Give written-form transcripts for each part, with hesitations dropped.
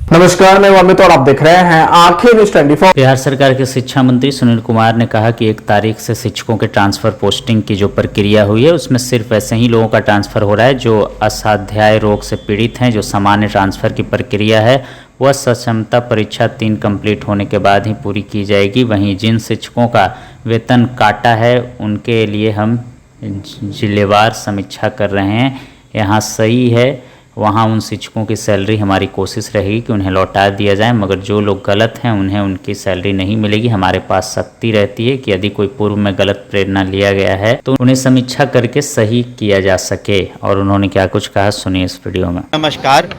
नमस्कार, मैं अमित और आप देख रहे हैं आंखें न्यूज 24। बिहार सरकार के शिक्षा मंत्री सुनील कुमार ने कहा कि 1 तारीख से शिक्षकों के ट्रांसफर पोस्टिंग की जो प्रक्रिया हुई है उसमें सिर्फ ऐसे ही लोगों का ट्रांसफर हो रहा है जो असाध्याय रोग से पीड़ित हैं। जो सामान्य ट्रांसफर की प्रक्रिया है वह सक्षमता परीक्षा 3 कंप्लीट होने के बाद ही पूरी की जाएगी। वहीं जिन शिक्षकों का वेतन काटा है उनके लिए हम जिलेवार समीक्षा कर रहे हैं। यहाँ सही है वहाँ उन शिक्षकों की सैलरी हमारी कोशिश रहेगी कि उन्हें लौटा दिया जाए, मगर जो लोग गलत हैं उन्हें उनकी सैलरी नहीं मिलेगी। हमारे पास सख्ती रहती है कि यदि कोई पूर्व में गलत प्रेरणा लिया गया है तो उन्हें समीक्षा करके सही किया जा सके। और उन्होंने क्या कुछ कहा सुनिए इस वीडियो में। नमस्कार,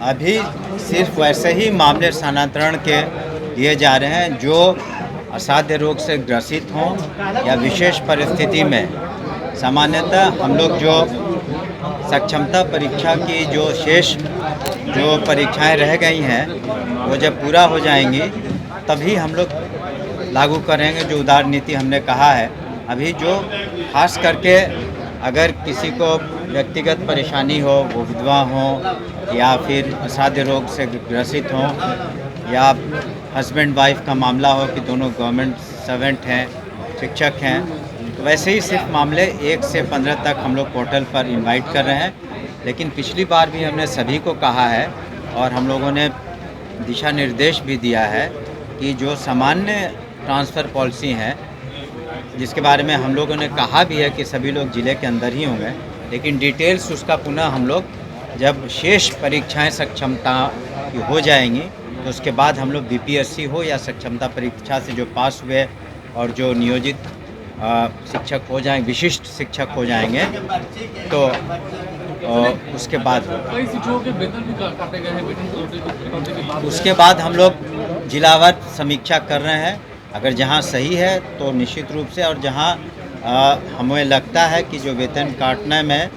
अभी सिर्फ वैसे ही मामले स्थानांतरण के लिए जा रहे हैं जो असाध्य रोग से ग्रसित हों या विशेष परिस्थिति में। सामान्यतः हम लोग जो सक्षमता परीक्षा की जो शेष जो परीक्षाएं रह गई हैं वो जब पूरा हो जाएंगी तभी हम लोग लागू करेंगे जो उदार नीति हमने कहा है। अभी जो खास करके अगर किसी को व्यक्तिगत परेशानी हो, वो विधवा हो या फिर असाध्य रोग से ग्रसित हों या हस्बैंड वाइफ का मामला हो कि दोनों गवर्नमेंट सर्वेंट हैं, शिक्षक हैं, तो वैसे ही सिर्फ मामले 1 से 15 तक हम लोग पोर्टल पर इनवाइट कर रहे हैं। लेकिन पिछली बार भी हमने सभी को कहा है और हम लोगों ने दिशा निर्देश भी दिया है कि जो सामान्य ट्रांसफ़र पॉलिसी है जिसके बारे में हम लोगों ने कहा भी है कि सभी लोग ज़िले के अंदर ही होंगे, लेकिन डिटेल्स उसका पुनः हम लोग जब शेष परीक्षाएं सक्षमता की हो जाएंगी तो उसके बाद हम लोग बीपीएससी हो या सक्षमता परीक्षा से जो पास हुए और जो नियोजित शिक्षक हो जाएंगे, विशिष्ट शिक्षक हो जाएंगे तो उसके बाद कई शिक्षकों के वेतन भी काटे गए हैं। वेतन उसके बाद हम लोग जिलावार समीक्षा कर रहे हैं। अगर जहां सही है तो निश्चित रूप से, और जहां हमें लगता है कि जो वेतन काटने में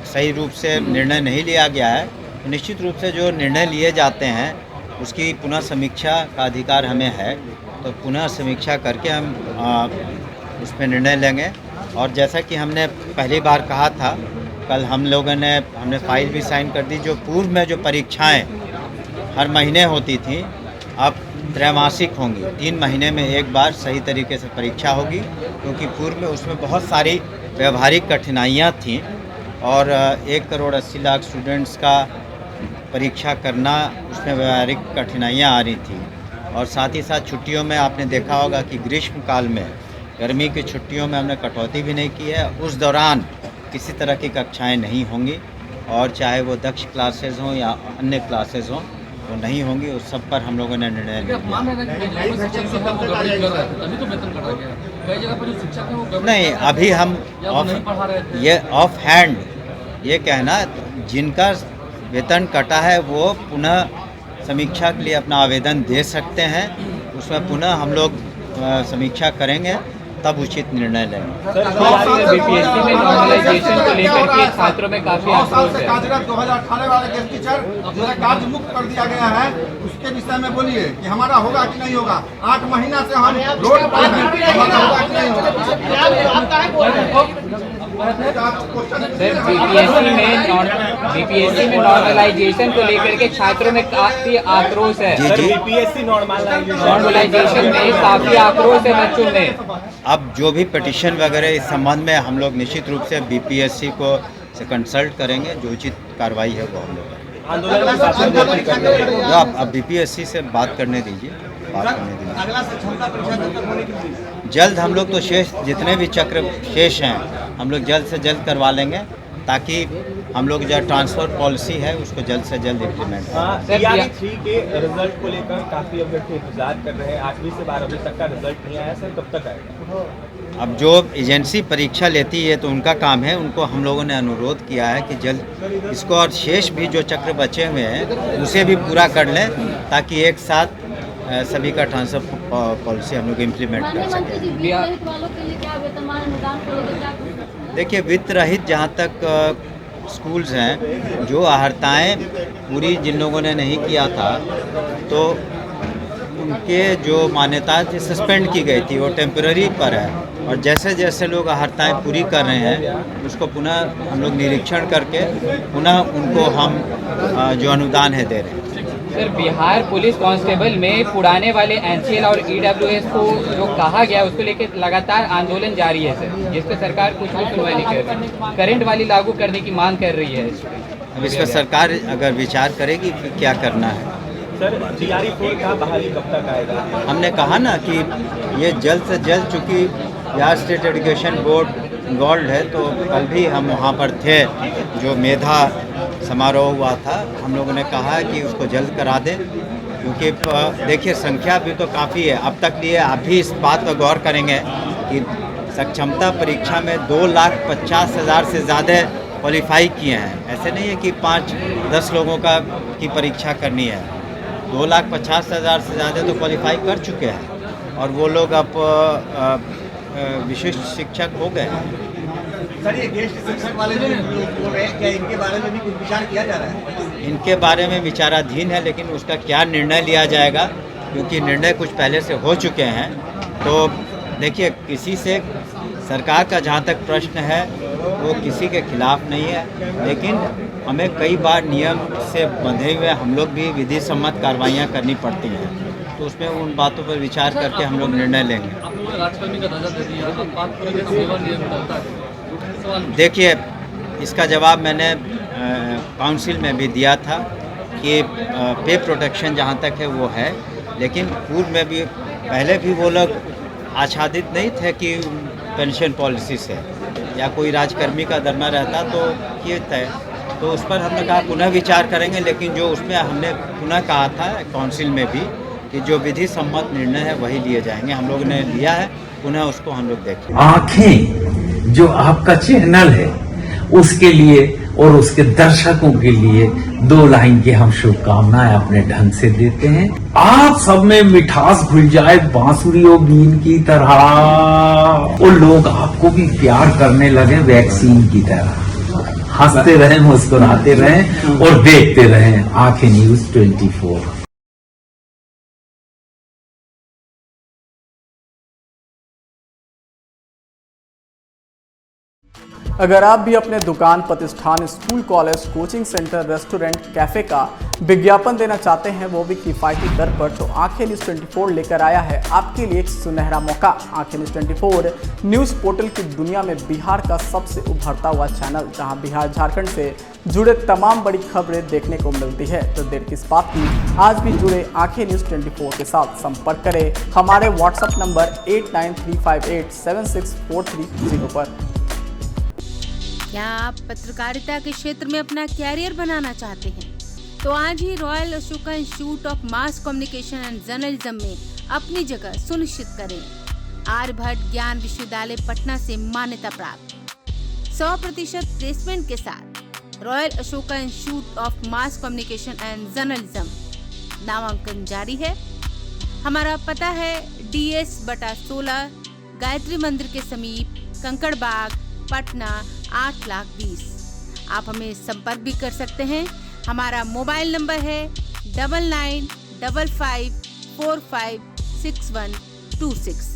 सही रूप से निर्णय नहीं लिया गया है तो निश्चित रूप से जो निर्णय लिए जाते हैं उसकी पुनः समीक्षा का अधिकार हमें है। तो पुनः समीक्षा करके हम उस पर निर्णय लेंगे। और जैसा कि हमने पहली बार कहा था, कल हमने फाइल भी साइन कर दी। जो पूर्व में जो परीक्षाएं हर महीने होती थी अब त्रैमासिक होंगी, 3 महीने में एक बार सही तरीके से परीक्षा होगी, क्योंकि पूर्व में उसमें बहुत सारी व्यवहारिक कठिनाइयाँ थीं और 1,80,00,000 स्टूडेंट्स का परीक्षा करना उसमें व्यवहारिक कठिनाइयाँ आ रही थी। और साथ ही साथ छुट्टियों में आपने देखा होगा कि ग्रीष्म काल में, गर्मी की छुट्टियों में हमने कटौती भी नहीं की है। उस दौरान किसी तरह की कक्षाएं नहीं होंगी और चाहे वो दक्ष क्लासेज हों या अन्य क्लासेज हों वो नहीं होंगी। उस सब पर हम लोगों ने निर्णय लिया। नहीं, अभी हम ऑफ हैंड ये कहना, जिनका वेतन कटा है वो पुनः समीक्षा के लिए अपना आवेदन दे सकते हैं। उसमें पुनः हम लोग समीक्षा करेंगे तब उचित निर्णय लेंगे। बीपीएससी में नॉर्मलाइजेशन को लेकर के छात्रों में काफी आक्रोश है। 2018 वाले गेस्ट टीचर जो कार्य मुक्त कर दिया गया है उसके विषय में बोलिए कि हमारा होगा कि नहीं होगा। 8 महीना से हम रोड पर हैं, हमारा होगा कि नहीं होगा। बीपीएससी में नॉर्मलाइजेशन को लेकर के छात्रों में काफी आक्रोश है। बीपीएससी नॉर्मलाइजेशन में काफी आक्रोश है बच्चों में। अब जो भी पिटीशन वगैरह इस संबंध में हम लोग निश्चित रूप से बीपीएससी को से कंसल्ट करेंगे। जो उचित कार्रवाई है वो हम लोग करेंगे। अब बीपीएससी से बात करने दीजिए। जल्द हम लोग तो शेष जितने भी चक्र शेष हैं हम लोग जल्द से जल्द करवा लेंगे ताकि हम लोग जो ट्रांसफ़र पॉलिसी है उसको जल्द से जल्द इम्प्लीमेंट करें। 3 के रिजल्ट को लेकर काफ़ी अभ्यर्थी इंतजार कर रहे हैं। 8वीं से 12वीं तक का रिजल्ट नहीं आया सर, कब तक आएगा? अब जो एजेंसी परीक्षा लेती है तो उनका काम है, उनको हम लोगों ने अनुरोध किया है कि जल्द इसको और शेष भी जो चक्र बचे हुए हैं उसे भी पूरा कर लें ताकि एक साथ सभी का ट्रांसफर पॉलिसी हम लोग इम्प्लीमेंट कर सकें। देखिए, वित्त रहित जहाँ तक स्कूल्स हैं, जो आहर्ताएँ पूरी जिन लोगों ने नहीं किया था तो उनके जो मान्यता थी सस्पेंड की गई थी वो टेम्पररी पर है। और जैसे जैसे लोग अर्हताएँ पूरी कर रहे हैं उसको पुनः हम लोग निरीक्षण करके पुनः उनको हम जो अनुदान है दे रहे हैं। सर, बिहार पुलिस कांस्टेबल में पुराने वाले एनसीएल और ईडब्ल्यूएस को जो कहा गया उसको लेकर लगातार आंदोलन जारी है सर, जिस पर सरकार कुछ भी सुनवाई नहीं कर रही। करंट वाली लागू करने की मांग कर रही है। अब इस पर सरकार अगर विचार करेगी कि क्या करना है। सर, DRE 4 का बहाली कब तक आएगा? हमने कहा ना कि ये जल्द से जल्द, चूँकि Bihar state education board involve है, तो कल भी हम वहाँ पर थे जो मेधा समारोह हुआ था, हम लोगों ने कहा कि उसको जल्द करा दें, क्योंकि देखिए संख्या भी तो काफ़ी है। अब तक लिए आप भी इस बात पर गौर करेंगे कि सक्षमता परीक्षा में 2,50,000 से ज़्यादा क्वालिफाई किए हैं। ऐसे नहीं है कि 5-10 लोगों की परीक्षा करनी है। 2,50,000 से ज़्यादा तो क्वालिफाई कर चुके हैं और वो लोग अब विशिष्ट शिक्षक हो गए हैं। सर, ये गेस्ट शिक्षक वाले जो बोल रहे हैं, क्या इनके बारे में भी कुछ विचार किया जा रहा है? इनके बारे में विचाराधीन है, लेकिन उसका क्या निर्णय लिया जाएगा, क्योंकि निर्णय कुछ पहले से हो चुके हैं। तो देखिए, किसी से सरकार का जहाँ तक प्रश्न है वो किसी के खिलाफ नहीं है, लेकिन हमें कई बार नियम से बंधे हुए हम लोग भी विधि सम्मत कार्रवाइयाँ करनी पड़ती हैं, तो उसमें उन बातों पर विचार करके हम लोग निर्णय लेंगे। आप लोगों ने राजकर्मी का दर्जा दे दिया, अब बात करेंगे तो सेवा नियम डालता है। देखिए, इसका जवाब मैंने काउंसिल में भी दिया था कि पे प्रोटेक्शन जहाँ तक है वो है, लेकिन पूर्व में भी पहले भी वो लोग आच्छादित नहीं थे कि पेंशन पॉलिसी से, या कोई राजकर्मी का दरमा रहता तो ये तय, तो उस पर हमने कहा पुनः विचार करेंगे। लेकिन जो उसमें हमने पुनः कहा था काउंसिल में भी कि जो विधि सम्मत निर्णय है वही लिए जाएंगे, हम लोग ने लिया है, पुनः उसको हम लोग देखेंगे। आंखें जो आपका चैनल है उसके लिए और उसके दर्शकों के लिए 2 लाइन की हम शुभकामनाएं अपने ढंग से देते हैं। आप सब में मिठास घुल जाए बांसुरी और बीन की तरह, और लोग आपको भी प्यार करने लगे वैक्सीन की तरह। हंसते रहें, मुस्कुराते रहें और देखते रहें आंखें न्यूज 24। अगर आप भी अपने दुकान, प्रतिष्ठान, school, college, coaching centre, restaurant, cafe का विज्ञापन देना चाहते हैं, वो भी किफ़ायती दर पर, तो आंखें न्यूज़ 24 लेकर आया है आपके लिए एक सुनहरा मौका। आंखें न्यूज़ 24 न्यूज़ पोर्टल की दुनिया में बिहार का सबसे उभरता हुआ चैनल, जहां बिहार झारखंड से जुड़े तमाम बड़ी खबरें देखने को मिलती है। तो देर किस बात की, आज भी जुड़े आंखें न्यूज़ 24 के साथ। संपर्क करें हमारे व्हाट्सएप नंबर 8935876430 पर। क्या आप पत्रकारिता के क्षेत्र में अपना कैरियर बनाना चाहते हैं? तो आज ही Royal Ashoka Institute of Mass Communication and Journalism में अपनी जगह सुनिश्चित करें। आर्यभट्ट ज्ञान विश्वविद्यालय पटना से मान्यता प्राप्त 100% प्लेसमेंट के साथ royal Ashoka Institute of Mass Communication and journalism नामांकन जारी है। हमारा पता है DS/16 गायत्री मंदिर के समीप, कंकड़बाग, पटना 8,20,000। आप हमें संपर्क भी कर सकते हैं। हमारा मोबाइल नंबर है 9955456126।